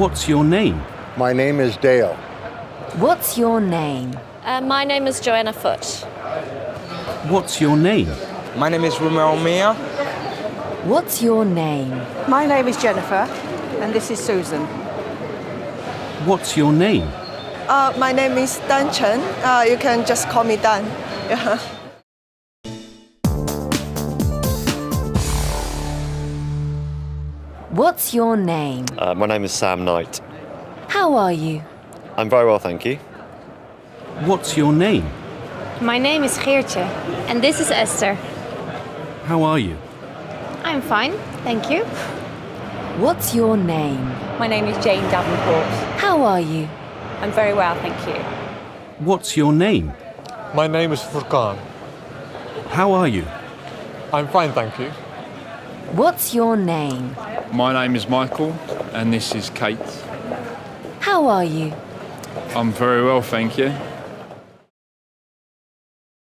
What's your name? My name is Dale. What's your name? My name is Joanna Foot. What's your name? My name is Romeo Mia. What's your name? My name is Jennifer, and this is Susan. What's your name? My name is Dan Chen. You can just call me Dan. Yeah. What's your name? My name is Sam Knight. How are you? I'm very well, thank you. What's your name? My name is Geertje, and this is Esther. How are you? I'm fine, thank you. What's your name? My name is Jane Davenport. How are you? I'm very well, thank you. What's your name? My name is Furkan. How are you? I'm fine, thank you. What's your name? My name is Michael, and this is Kate. How are you? I'm very well, thank you.